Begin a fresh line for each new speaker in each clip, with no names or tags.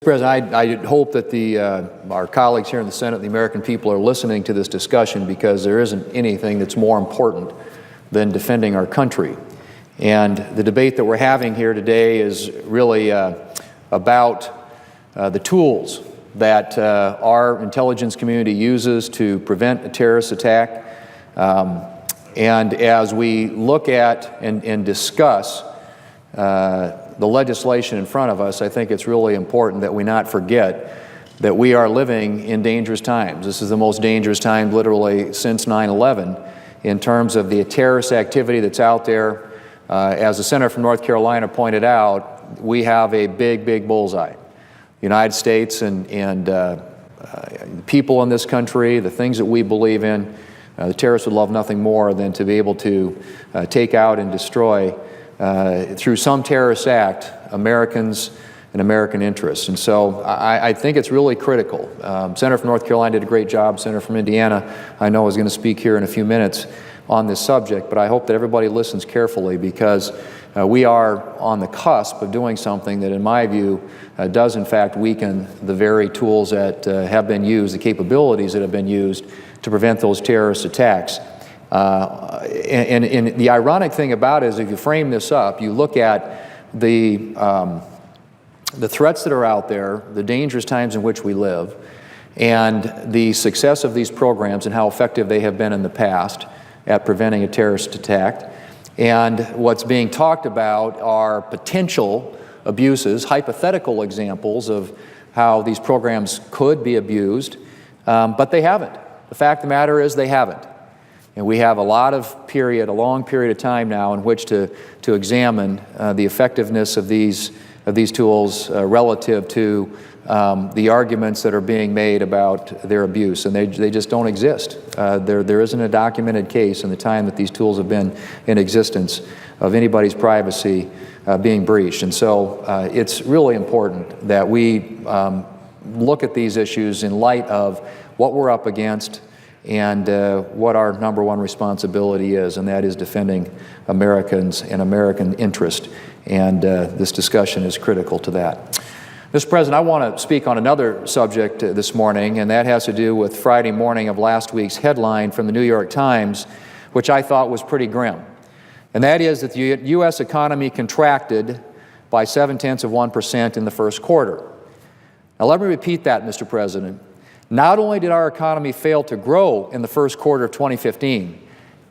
President, I hope that our colleagues here in the Senate, the American people, are listening to this discussion, because there isn't anything that's more important than defending our country. And the debate that we're having here today is really about the tools that our intelligence community uses to prevent a terrorist attack. And as we look at and discuss the legislation in front of us, I think it's really important that we not forget that we are living in dangerous times. This is the most dangerous time literally since 9/11 in terms of the terrorist activity that's out there. As the senator from North Carolina pointed out, we have a big, big bullseye. The United States and people in this country, the things that we believe in, the terrorists would love nothing more than to be able to take out and destroy through some terrorist act, Americans and American interests. And so I think it's really critical. Senator from North Carolina did a great job. Senator from Indiana, I know, is going to speak here in a few minutes on this subject, but I hope that everybody listens carefully, because we are on the cusp of doing something that, in my view, does in fact weaken the very tools that have been used, the capabilities that have been used to prevent those terrorist attacks. And the ironic thing about it is, if you frame this up, you look at the threats that are out there, the dangerous times in which we live, and the success of these programs and how effective they have been in the past at preventing a terrorist attack. And what's being talked about are potential abuses, hypothetical examples of how these programs could be abused, but they haven't. The fact of the matter is they haven't. And we have a long period of time now in which to examine the effectiveness of these tools relative to the arguments that are being made about their abuse, and they just don't exist. There isn't a documented case in the time that these tools have been in existence of anybody's privacy being breached. And so it's really important that we look at these issues in light of what we're up against and what our number one responsibility is, and that is defending Americans and American interest. And this discussion is critical to that. Mr. President, I want to speak on another subject this morning, and that has to do with Friday morning of last week's headline from the New York Times, which I thought was pretty grim. And that is that the U.S. economy contracted by 0.7% in the first quarter. Now let me repeat that, Mr. President. Not only did our economy fail to grow in the first quarter of 2015,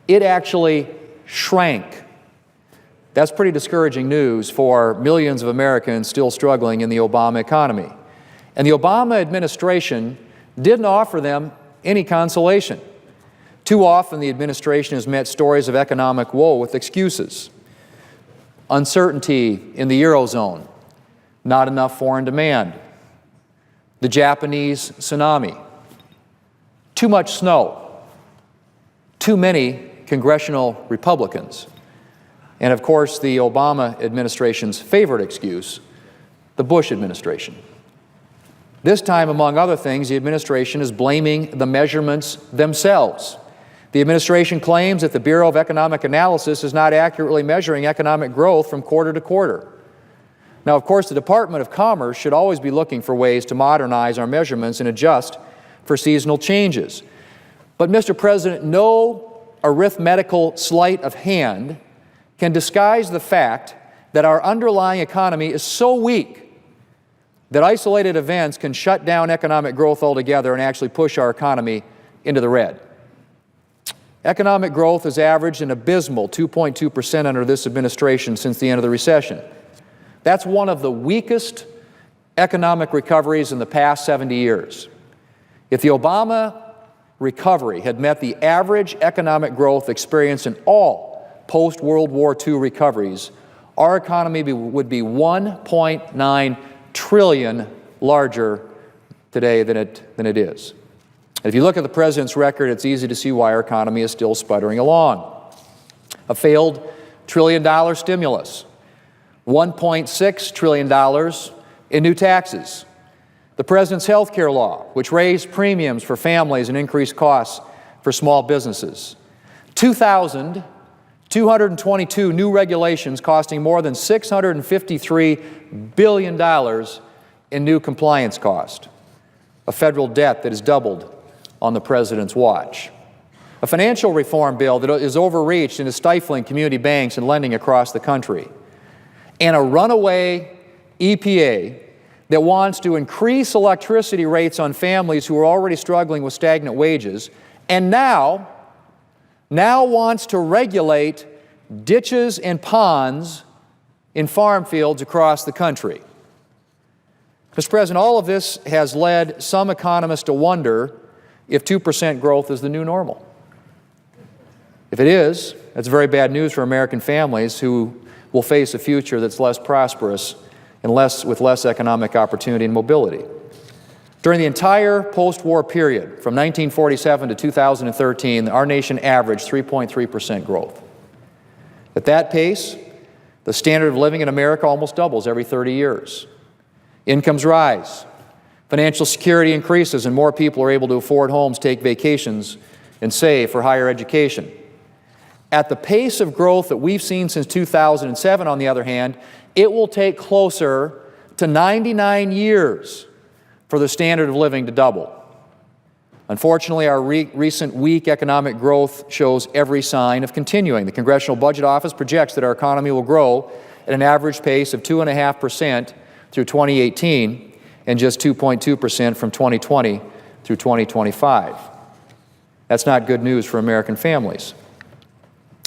it actually shrank. That's pretty discouraging news for millions of Americans still struggling in the Obama economy. And the Obama administration didn't offer them any consolation. Too often the administration has met stories of economic woe with excuses. Uncertainty in the Eurozone, not enough foreign demand, the Japanese tsunami, too much snow, too many congressional Republicans, and of course the Obama administration's favorite excuse, the Bush administration. This time, among other things, the administration is blaming the measurements themselves. The administration claims that the Bureau of Economic Analysis is not accurately measuring economic growth from quarter to quarter. Now, of course, the Department of Commerce should always be looking for ways to modernize our measurements and adjust for seasonal changes. But, Mr. President, no arithmetical sleight of hand can disguise the fact that our underlying economy is so weak that isolated events can shut down economic growth altogether and actually push our economy into the red. Economic growth has averaged an abysmal 2.2% under this administration since the end of the recession. That's one of the weakest economic recoveries in the past 70 years. If the Obama recovery had met the average economic growth experienced in all post-World War II recoveries, our economy would be 1.9 trillion larger today than it is. If you look at the President's record, it's easy to see why our economy is still sputtering along. A failed trillion-dollar stimulus, $1.6 trillion in new taxes, the President's health care law, which raised premiums for families and increased costs for small businesses, 2,222 new regulations costing more than $653 billion in new compliance cost, a federal debt that has doubled on the President's watch, a financial reform bill that is overreached and is stifling community banks and lending across the country, and a runaway EPA that wants to increase electricity rates on families who are already struggling with stagnant wages, and now wants to regulate ditches and ponds in farm fields across the country. Mr. President, all of this has led some economists to wonder if 2% growth is the new normal. If it is, that's very bad news for American families who will face a future that's less prosperous and with less economic opportunity and mobility. During the entire post-war period, from 1947 to 2013, our nation averaged 3.3% growth. At that pace, the standard of living in America almost doubles every 30 years. Incomes rise, financial security increases, and more people are able to afford homes, take vacations, and save for higher education. At the pace of growth that we've seen since 2007, on the other hand, it will take closer to 99 years for the standard of living to double. Unfortunately, our recent weak economic growth shows every sign of continuing. The Congressional Budget Office projects that our economy will grow at an average pace of 2.5% through 2018 and just 2.2% from 2020 through 2025. That's not good news for American families.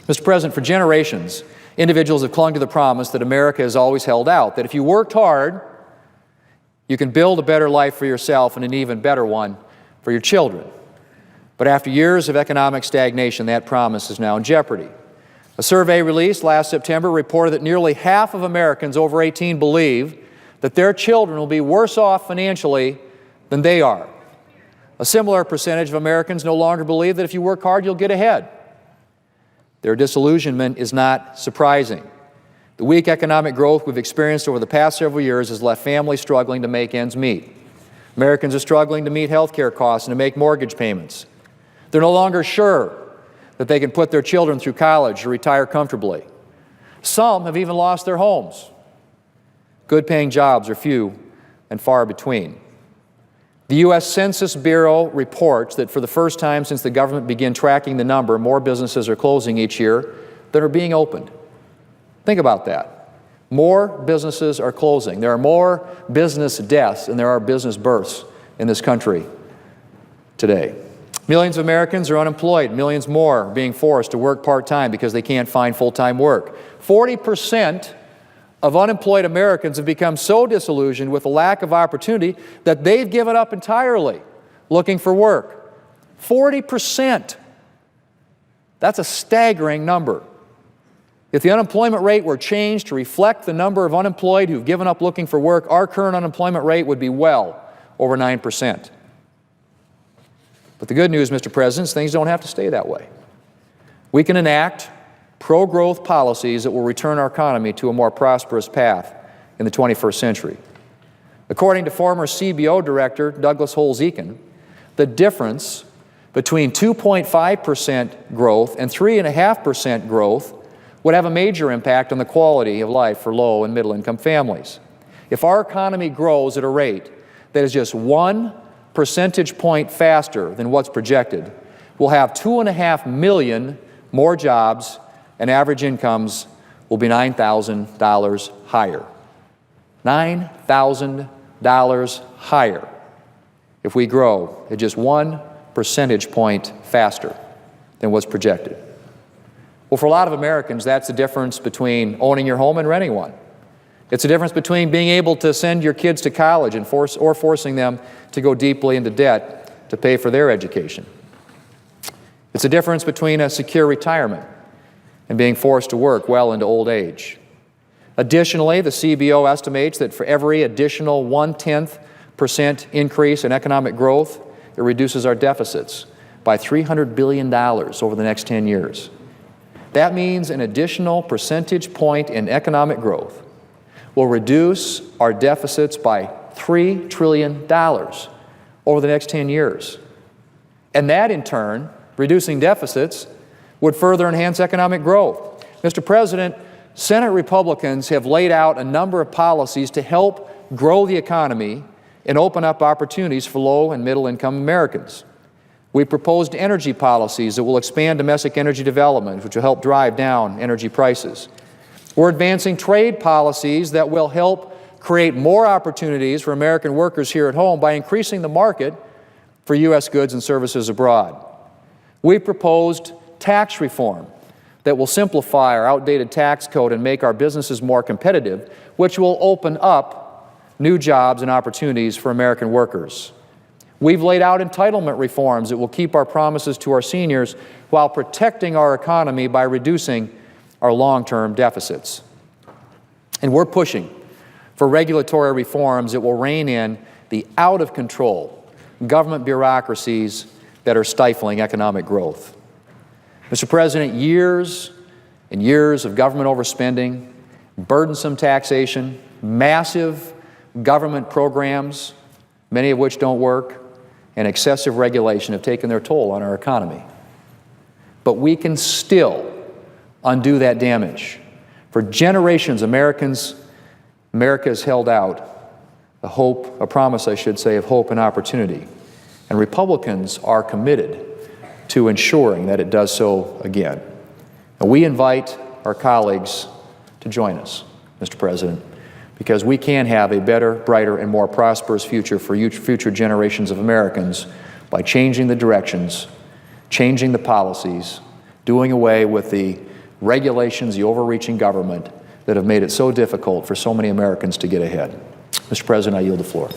Mr. President, for generations, individuals have clung to the promise that America has always held out, that if you worked hard, you can build a better life for yourself and an even better one for your children. But after years of economic stagnation, that promise is now in jeopardy. A survey released last September reported that nearly half of Americans over 18 believe that their children will be worse off financially than they are. A similar percentage of Americans no longer believe that if you work hard, you'll get ahead. Their disillusionment is not surprising. The weak economic growth we've experienced over the past several years has left families struggling to make ends meet. Americans are struggling to meet health care costs and to make mortgage payments. They're no longer sure that they can put their children through college or retire comfortably. Some have even lost their homes. Good-paying jobs are few and far between. The U.S. Census Bureau reports that for the first time since the government began tracking the number, more businesses are closing each year than are being opened. Think about that. More businesses are closing. There are more business deaths than there are business births in this country today. Millions of Americans are unemployed. Millions more are being forced to work part-time because they can't find full-time work. 40% of unemployed Americans have become so disillusioned with the lack of opportunity that they've given up entirely looking for work. 40%. That's a staggering number. If the unemployment rate were changed to reflect the number of unemployed who've given up looking for work, our current unemployment rate would be well over 9%. But the good news, Mr. President, is things don't have to stay that way. We can enact pro-growth policies that will return our economy to a more prosperous path in the 21st century. According to former CBO Director Douglas Holzeken, the difference between 2.5% growth and 3.5% growth would have a major impact on the quality of life for low and middle-income families. If our economy grows at a rate that is just 1 percentage point faster than what's projected, we'll have 2.5 million more jobs and average incomes will be $9,000 higher. $9,000 higher if we grow at just 1 percentage point faster than what's projected. Well, for a lot of Americans, that's the difference between owning your home and renting one. It's the difference between being able to send your kids to college and forcing them to go deeply into debt to pay for their education. It's the difference between a secure retirement and being forced to work well into old age. Additionally, the CBO estimates that for every additional 0.1% increase in economic growth, it reduces our deficits by $300 billion over the next 10 years. That means an additional percentage point in economic growth will reduce our deficits by $3 trillion over the next 10 years. And that, in turn, reducing deficits, would further enhance economic growth. Mr. President, Senate Republicans have laid out a number of policies to help grow the economy and open up opportunities for low and middle income Americans. We proposed energy policies that will expand domestic energy development, which will help drive down energy prices. We're advancing trade policies that will help create more opportunities for American workers here at home by increasing the market for U.S. goods and services abroad. We proposed tax reform that will simplify our outdated tax code and make our businesses more competitive, which will open up new jobs and opportunities for American workers. We've laid out entitlement reforms that will keep our promises to our seniors while protecting our economy by reducing our long-term deficits. And we're pushing for regulatory reforms that will rein in the out-of-control government bureaucracies that are stifling economic growth. Mr. President, years and years of government overspending, burdensome taxation, massive government programs, many of which don't work, and excessive regulation have taken their toll on our economy. But we can still undo that damage. For generations, America has held out a promise, I should say, of hope and opportunity. And Republicans are committed to ensuring that it does so again. And we invite our colleagues to join us, Mr. President, because we can have a better, brighter, and more prosperous future for future generations of Americans by changing the directions, changing the policies, doing away with the regulations, the overreaching government that have made it so difficult for so many Americans to get ahead. Mr. President, I yield the floor.